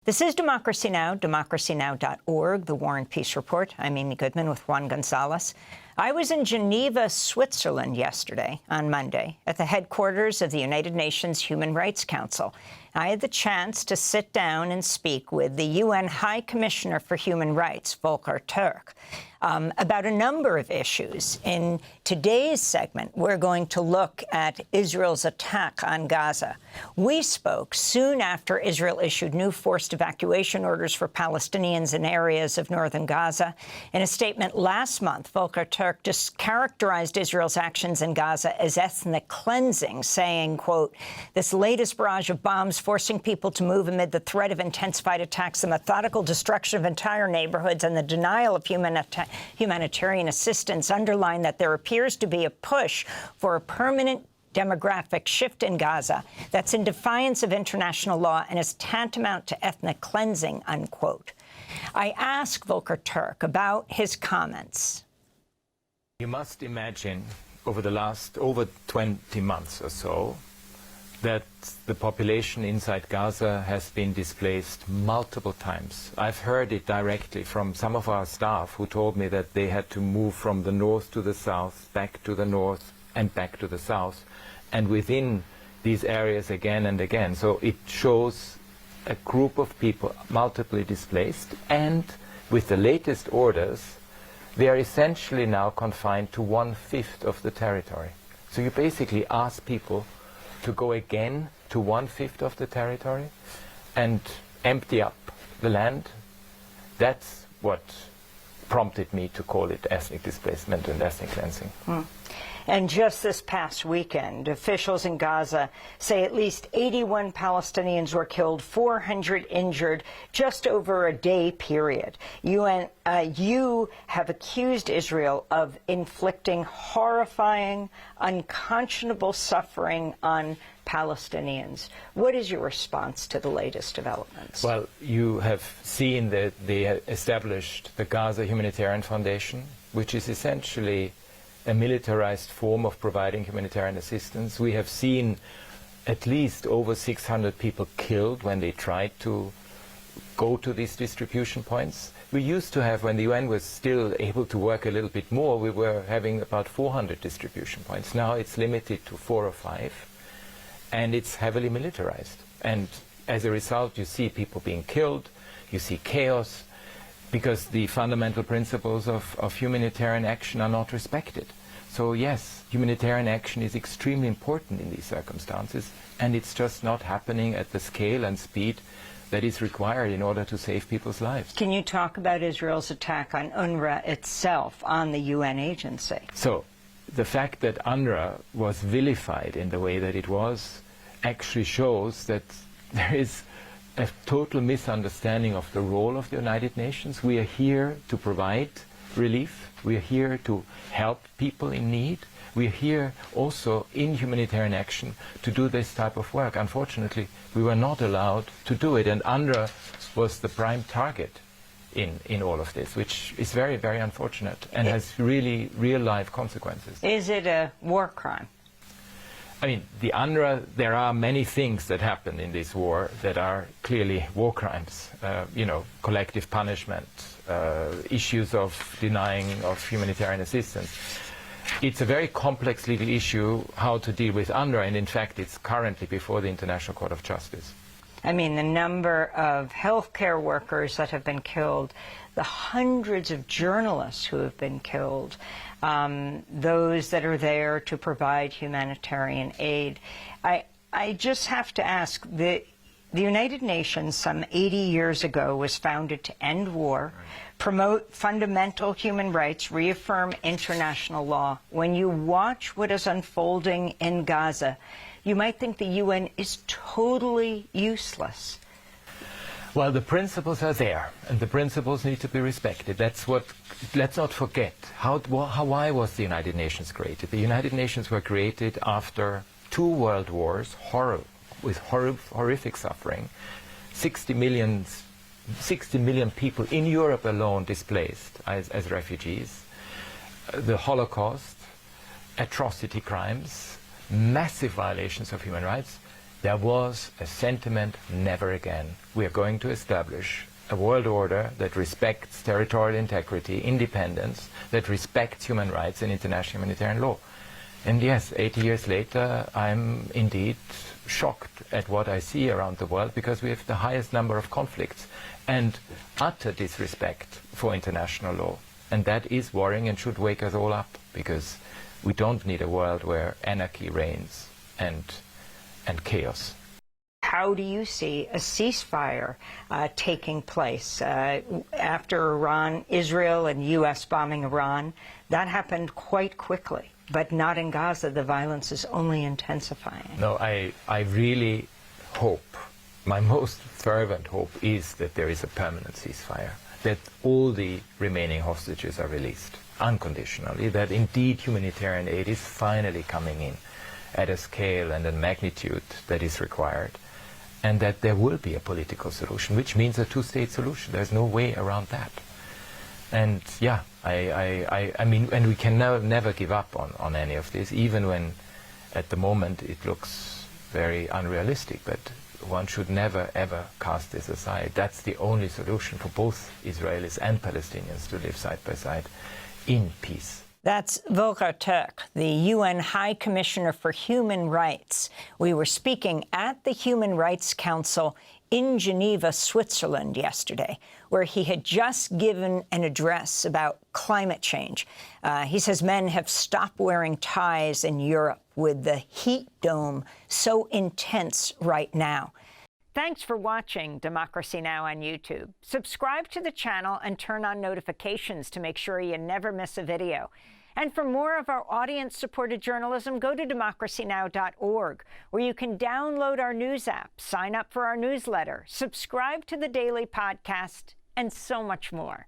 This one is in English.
This is Democracy Now!, democracynow.org, the War and Peace Report. I'm Amy Goodman with Juan Gonzalez. I was in Geneva, Switzerland yesterday, on Monday, at the headquarters of the United Nations Human Rights Council. I had the chance to sit down and speak with the UN High Commissioner for Human Rights, Volker Türk, about a number of issues. In today's segment, we're going to look at Israel's attack on Gaza. We spoke soon after Israel issued new forced evacuation orders for Palestinians in areas of northern Gaza. In a statement last month, Volker Türk just characterized Israel's actions in Gaza as ethnic cleansing, saying, quote, "This latest barrage of bombs forcing people to move amid the threat of intensified attacks, the methodical destruction of entire neighborhoods, and the denial of humanitarian assistance underline that there appears to be a push for a permanent demographic shift in Gaza that's in defiance of international law and is tantamount to ethnic cleansing," unquote. I asked Volker Türk about his comments. You must imagine over the last over 20 months or so that the population inside Gaza has been displaced multiple times. I've heard it directly from some of our staff who told me that they had to move from the north to the south, back to the north and back to the south, and within these areas again and again. So it shows a group of people multiply displaced, and with the latest orders, they are essentially now confined to 1/5 of the territory. So you basically ask people to go again to 1/5 of the territory and empty up the land. That's what prompted me to call it ethnic displacement and ethnic cleansing. And just this past weekend, officials in Gaza say at least 81 Palestinians were killed, 400 injured, just over a day period. You have accused Israel of inflicting horrifying, unconscionable suffering on Palestinians. What is your response to the latest developments? Well, you have seen that they established the Gaza Humanitarian Foundation, which is essentially a militarized form of providing humanitarian assistance. We have seen at least over 600 people killed when they tried to go to these distribution points. We used to have, when the UN was still able to work a little bit more, we were having about 400 distribution points. Now it's limited to 4 or 5, and it's heavily militarized. And as a result, you see people being killed, you see chaos, because the fundamental principles of humanitarian action are not respected. So yes, humanitarian action is extremely important in these circumstances, and it's just not happening at the scale and speed that is required in order to save people's lives. Can you talk about Israel's attack on UNRWA itself, on the UN agency? So the fact that UNRWA was vilified in the way that it was actually shows that there is a total misunderstanding of the role of the United Nations. We are here to provide relief. We are here to help people in need. We are here also in humanitarian action to do this type of work. Unfortunately, we were not allowed to do it, and UNRWA was the prime target in all of this, which is very, very unfortunate and has really real-life consequences. Is it a war crime? I mean, the UNRWA, there are many things that happen in this war that are clearly war crimes. You know, collective punishment, issues of denying of humanitarian assistance. It's a very complex legal issue how to deal with UNRWA, and in fact it's currently before the International Court of Justice. I mean, the number of healthcare workers that have been killed, the hundreds of journalists who have been killed, those that are there to provide humanitarian aid. I just have to ask, the United Nations some 80 years ago was founded to end war, promote fundamental human rights, reaffirm international law. When you watch what is unfolding in Gaza, you might think the UN is totally useless. Well, the principles are there, and the principles need to be respected. That's what, let's not forget, why was the United Nations created? The United Nations were created after 2 world wars, with horrific suffering, 60 million people in Europe alone displaced as refugees, the Holocaust, atrocity crimes, massive violations of human rights, there was a sentiment, never again. We are going to establish a world order that respects territorial integrity, independence, that respects human rights and international humanitarian law. And yes, 80 years later, I'm indeed shocked at what I see around the world, because we have the highest number of conflicts and utter disrespect for international law. And that is worrying and should wake us all up, because we don't need a world where anarchy reigns and chaos. How do you see a ceasefire taking place after Iran, Israel and U.S. bombing Iran? That happened quite quickly, but not in Gaza. The violence is only intensifying. No, I really hope, my most fervent hope is that there is a permanent ceasefire, that all the remaining hostages are released unconditionally, that indeed humanitarian aid is finally coming in at a scale and a magnitude that is required, and that there will be a political solution, which means a two-state solution. There's no way around that. And yeah, I mean, and we can never give up on any of this, even when at the moment it looks very unrealistic, but one should never ever cast this aside. That's the only solution for both Israelis and Palestinians to live side by side in peace. That's Volker Türk, the UN High Commissioner for Human Rights. We were speaking at the Human Rights Council in Geneva, Switzerland yesterday, where he had just given an address about climate change. He says men have stopped wearing ties in Europe with the heat dome so intense right now. Thanks for watching Democracy Now! On YouTube. Subscribe to the channel and turn on notifications to make sure you never miss a video. And for more of our audience-supported journalism, go to democracynow.org, where you can download our news app, sign up for our newsletter, subscribe to the daily podcast, and so much more.